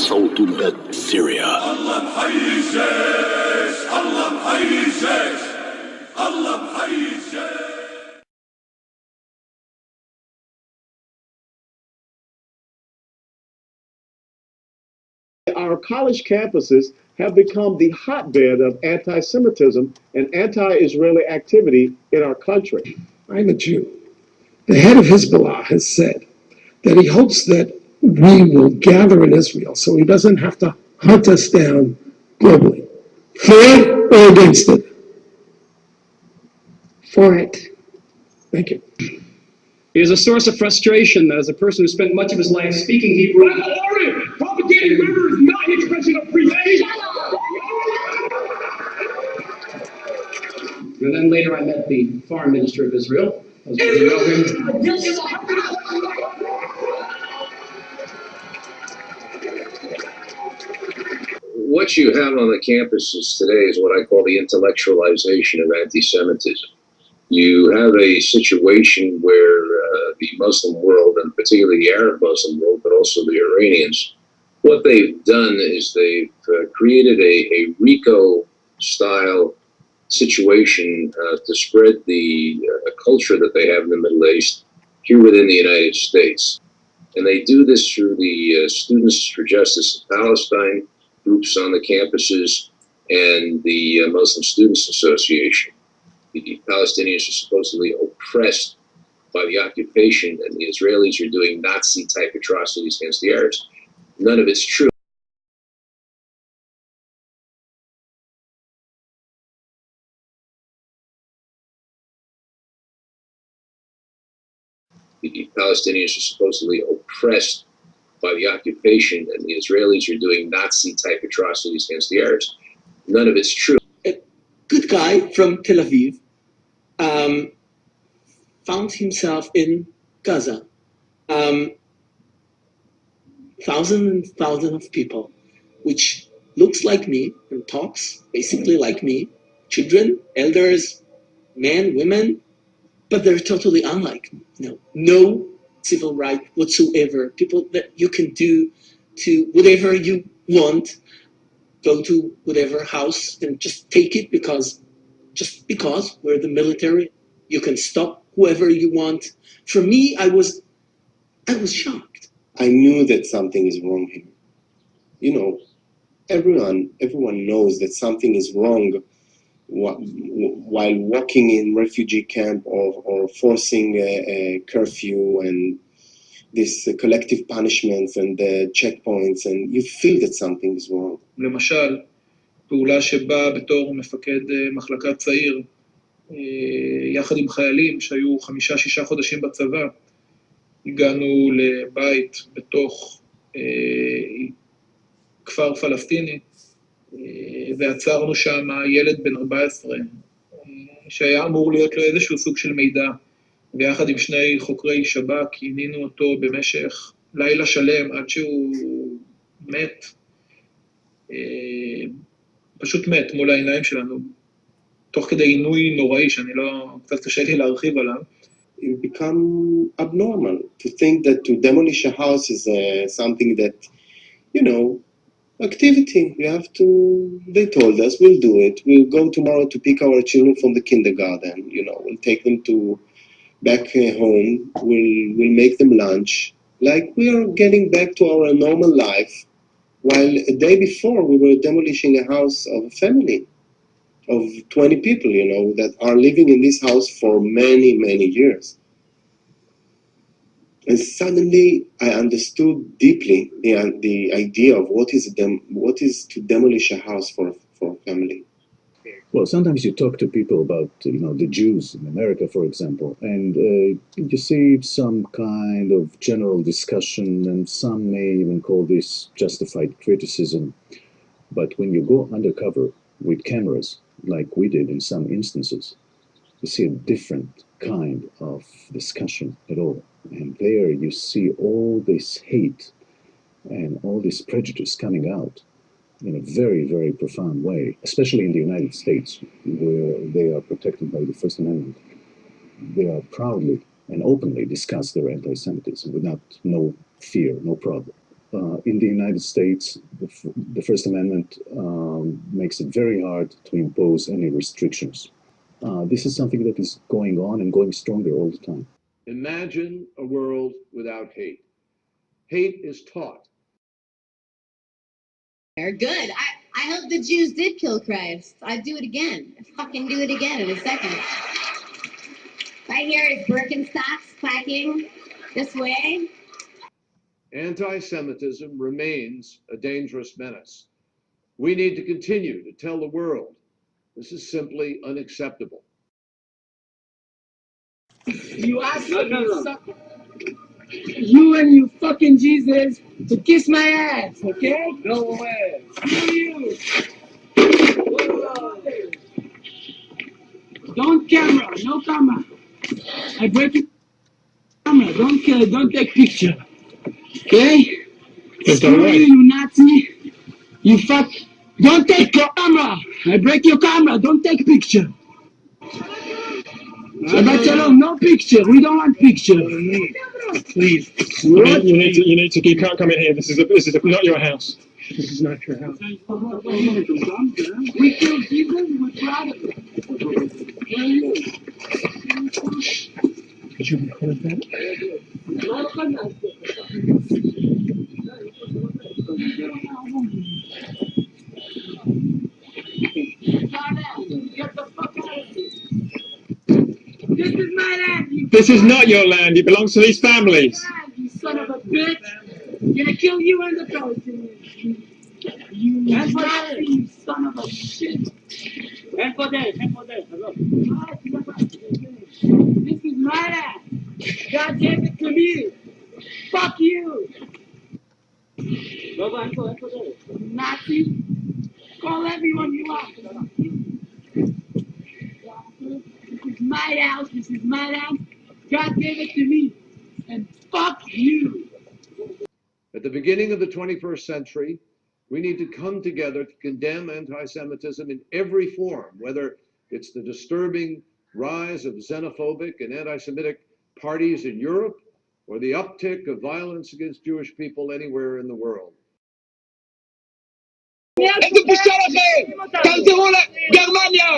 صوت البلد سوريا. الله محيي الجيش، الله محيي الجيش، الله محيي الجيش. Our college campuses have become the hotbed of anti-Semitism and anti-Israeli activity in our country. I'm a Jew. The head of Hezbollah has said that he hopes that we will gather in Israel so he doesn't have to hunt us down globally. For it or against it? For it. Thank you. He is a source of frustration as a person who spent much of his life speaking Hebrew. Propagating murder is not an expression of free speech. And then later I met the foreign minister of Israel. As you know him. What you have on the campuses today is what I call the intellectualization of anti-Semitism. You have a situation where the Muslim world, and particularly the Arab Muslim world, but also the Iranians, what they've done is they've created a RICO-style situation to spread the culture that they have in the Middle East here within the United States. And they do this through the Students for Justice in Palestine groups on the campuses and the Muslim Students Association. The Palestinians are supposedly oppressed by the occupation, and the Israelis are doing Nazi-type atrocities against the Arabs. None of it's true. The Palestinians are supposedly oppressed by the occupation, and the Israelis are doing Nazi-type atrocities against the Arabs. None of it's true. A good guy from Tel Aviv found himself in Gaza. Thousands and thousands of people, which looks like me and talks basically like me, children, elders, men, women, but they're totally unlike me. No civil right whatsoever. People that you can do to whatever you want, go to whatever house and just take it just because we're the military. You can stop whoever you want. For me, I was shocked. I knew that something is wrong here. You know, everyone knows that something is wrong while walking in refugee camp or forcing a curfew and this collective punishments and checkpoints, and you feel that something is wrong. למשל, פעולה שבאה בתור מפקד מחלקה צעיר, יחד עם חיילים שהיו 5-6 חודשים בצבא, הגענו לבית בתוך כפר פלסטיני, ועצרנו שם ילד בן 14, שהיה אמור להיות לו איזשהו סוג של מידע, ויחד עם 2 חוקרי שב"כ, עינינו אותו במשך לילה שלם עד שהוא מת, פשוט מת מול העיניים שלנו, תוך כדי עינוי נוראי שאני קצת קשה לי להרחיב עליו. You become abnormal to think that to demolish a house is something that, activity. You have to, they told us, we'll do it. We'll go tomorrow to pick our children from the kindergarten, we'll take them back home, we'll make them lunch. Like we are getting back to our normal life, while a day before we were demolishing a house of a family of 20 people, that are living in this house for many, many years. And suddenly I understood deeply the idea of what is to demolish a house for a family. Well, sometimes you talk to people about, the Jews in America, for example, and you see some kind of general discussion, and some may even call this justified criticism. But when you go undercover with cameras, like we did in some instances, you see a different kind of discussion at all. And there you see all this hate and all this prejudice coming out in a very, very profound way, especially in the United States, where they are protected by the First Amendment. They are proudly and openly discuss their anti-Semitism without no fear, no problem. In the United States, the First Amendment makes it very hard to impose any restrictions. This is something that is going on and going stronger all the time. Imagine a world without hate. Hate is taught. They're good. I hope the Jews did kill Christ. I'd do it again. I'd fucking do it again in a second. Right here is Birkenstocks clacking this way. Anti-Semitism remains a dangerous menace. We need to continue to tell the world this is simply unacceptable. You asked you and you fucking Jesus to kiss my ass, okay? No way. Screw you. Don't camera, no camera. I break your camera. Don't take picture, okay? Screw you, you Nazi. You fuck. Don't take camera. I break your camera. Don't take picture. Shabbat shalom, no picture. We don't want picture. Please. What? You can't come in here. This is not your house. This is not your house. We killed Jesus. We're proud of it. Where are you? Could you record that? Get the fuck out of here. This is my land. This is not your land. It belongs to these families. You son of a bitch. I'm gonna kill you and the Palestinians. You Nazi, you son of a shit. Hand for that. This is my land. God gave it to me. Fuck you. Nazi. Call everyone you want. This is my house. This is my land. God gave it to me. And fuck you. At the beginning of the 21st century, we need to come together to condemn anti-Semitism in every form, whether it's the disturbing rise of xenophobic and anti-Semitic parties in Europe or the uptick of violence against Jewish people anywhere in the world. איזה בושה לכם! תחזרו לגרמניה!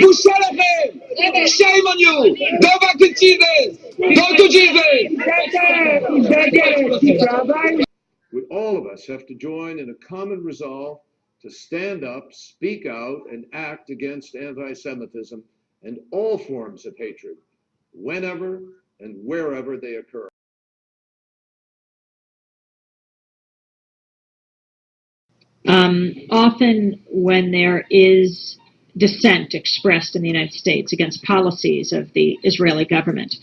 בושה לכם! Shame on you! Go back to Jesus! Go to Jesus! All of us have to join in a common resolve to stand up, speak out, and act against anti-Semitism and all forms of hatred, whenever and wherever they occur. Often when there is dissent expressed in the United States against policies of the Israeli government,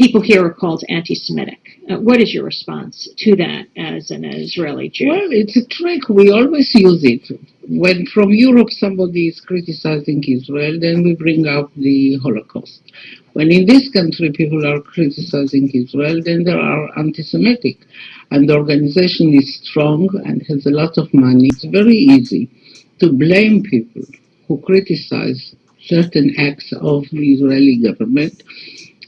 people here are called anti-Semitic. What is your response to that as an Israeli Jew? Well, it's a trick. We always use it. When from Europe somebody is criticizing Israel, then we bring up the Holocaust. When in this country people are criticizing Israel, then they are anti-Semitic. And the organization is strong and has a lot of money. It's very easy to blame people who criticize certain acts of the Israeli government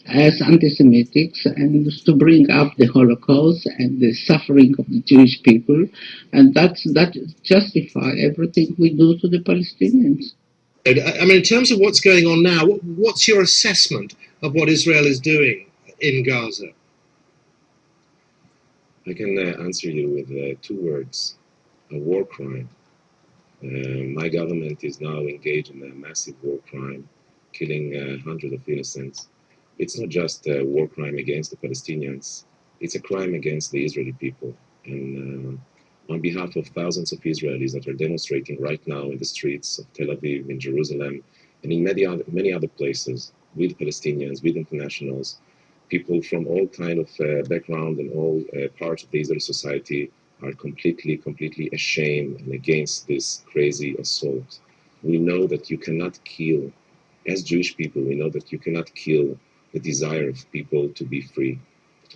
as anti-Semitics and to bring up the Holocaust and the suffering of the Jewish people, and that justify everything we do to the Palestinians. I mean, in terms of what's going on now, what's your assessment of what Israel is doing in Gaza? I can answer you with 2 words: a war crime. My government is now engaged in a massive war crime, killing hundreds of innocents. It's not just a war crime against the Palestinians, it's a crime against the Israeli people. And on behalf of thousands of Israelis that are demonstrating right now in the streets of Tel Aviv, in Jerusalem, and in many other places, with Palestinians, with internationals, people from all kind of background and all parts of the Israeli society are completely ashamed and against this crazy assault. We know that you cannot kill, as Jewish people, we know that you cannot kill the desire of people to be free.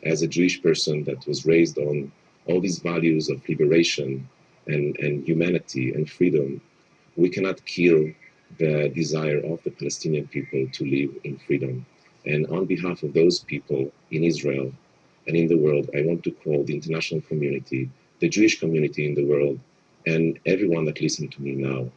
As a Jewish person that was raised on all these values of liberation and humanity and freedom, we cannot kill the desire of the Palestinian people to live in freedom. And on behalf of those people in Israel, and in the world, I want to call the international community, the Jewish community in the world, and everyone that listens to me now,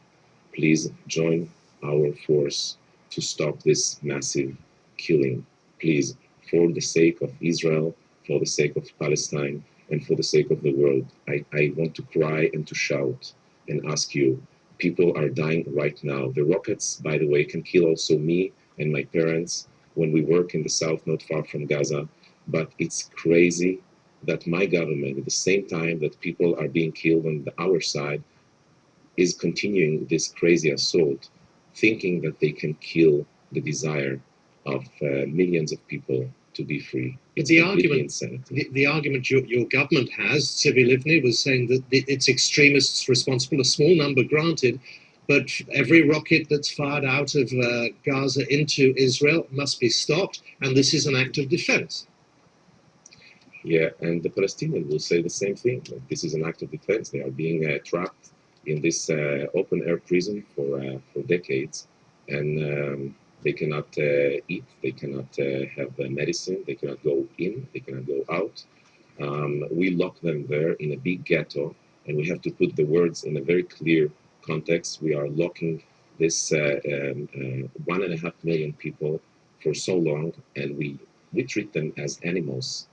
please join our force to stop this massive killing. Please, for the sake of Israel, for the sake of Palestine, and for the sake of the world, I want to cry and to shout and ask you, people are dying right now. The rockets, by the way, can kill also me and my parents when we work in the south, not far from Gaza. But it's crazy that my government, at the same time that people are being killed on our side, is continuing this crazy assault, thinking that they can kill the desire of millions of people to be free. It's the completely argument, insanity. the argument your government has, Tzipi Livni was saying that it's extremists responsible, a small number granted, but every rocket that's fired out of Gaza into Israel must be stopped, and this is an act of defense. Yeah, and the Palestinians will say the same thing. That this is an act of defense. They are being trapped in this open-air prison for decades, and they cannot eat, they cannot have medicine, they cannot go in, they cannot go out. We lock them there in a big ghetto, and we have to put the words in a very clear context. We are locking this 1.5 million people for so long, and we treat them as animals.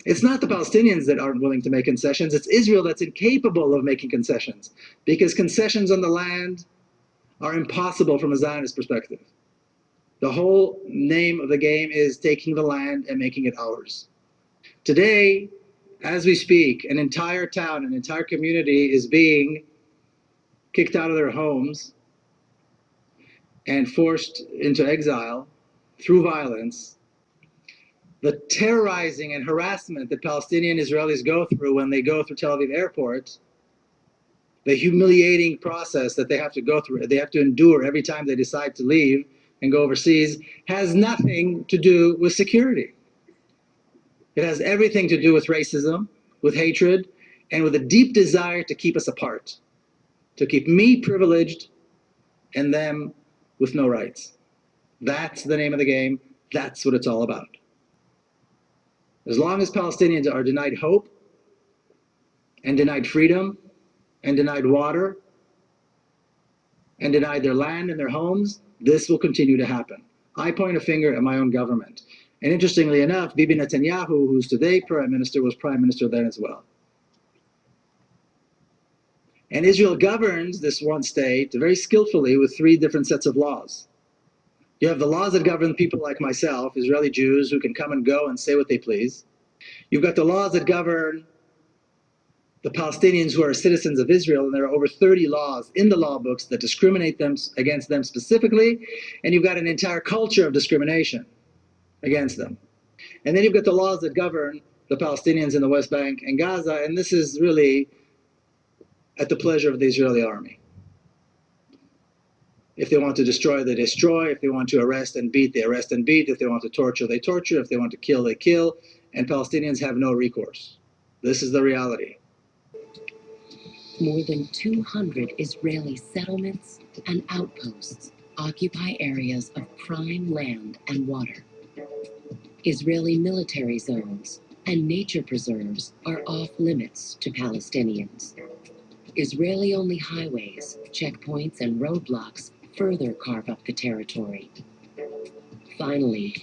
It's not the Palestinians that aren't willing to make concessions. It's Israel that's incapable of making concessions, because concessions on the land are impossible from a Zionist perspective. The whole name of the game is taking the land and making it ours. Today, as we speak, an entire town, an entire community is being kicked out of their homes and forced into exile through violence. The terrorizing and harassment that Palestinian Israelis go through when they go through Tel Aviv airport, the humiliating process that they have to go through, they have to endure every time they decide to leave and go overseas, has nothing to do with security. It has everything to do with racism, with hatred, and with a deep desire to keep us apart, to keep me privileged and them with no rights. That's the name of the game. That's what it's all about. As long as Palestinians are denied hope and denied freedom and denied water and denied their land and their homes, this will continue to happen. I point a finger at my own government. And interestingly enough, Bibi Netanyahu, who's today prime minister, was prime minister then as well. And Israel governs this one state very skillfully with three different sets of laws. You have the laws that govern people like myself, Israeli Jews, who can come and go and say what they please. You've got the laws that govern the Palestinians who are citizens of Israel, and there are over 30 laws in the law books that discriminate against them specifically, and you've got an entire culture of discrimination against them. And then you've got the laws that govern the Palestinians in the West Bank and Gaza, and this is really at the pleasure of the Israeli army. If they want to destroy, they destroy. If they want to arrest and beat, they arrest and beat. If they want to torture, they torture. If they want to kill, they kill. And Palestinians have no recourse. This is the reality. More than 200 Israeli settlements and outposts occupy areas of prime land and water. Israeli military zones and nature preserves are off limits to Palestinians. Israeli-only highways, checkpoints, and roadblocks further carve up the territory. Finally,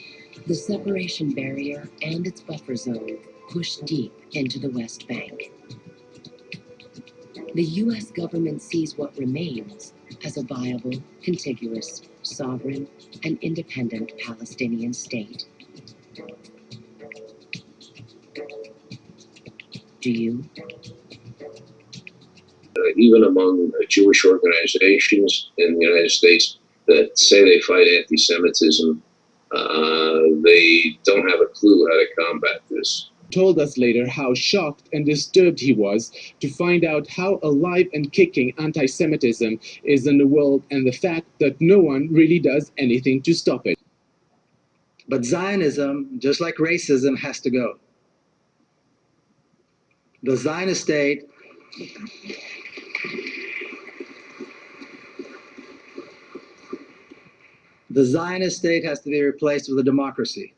the separation barrier and its buffer zone push deep into the West Bank. The U.S. government sees what remains as a viable, contiguous, sovereign, and independent Palestinian state. Do you? Even among Jewish organizations in the United States that say they fight anti-Semitism, they don't have a clue how to combat this. Told us later how shocked and disturbed he was to find out how alive and kicking anti-Semitism is in the world, and the fact that no one really does anything to stop it. But Zionism, just like racism, has to go. The Zionist state The Zionist state has to be replaced with a democracy.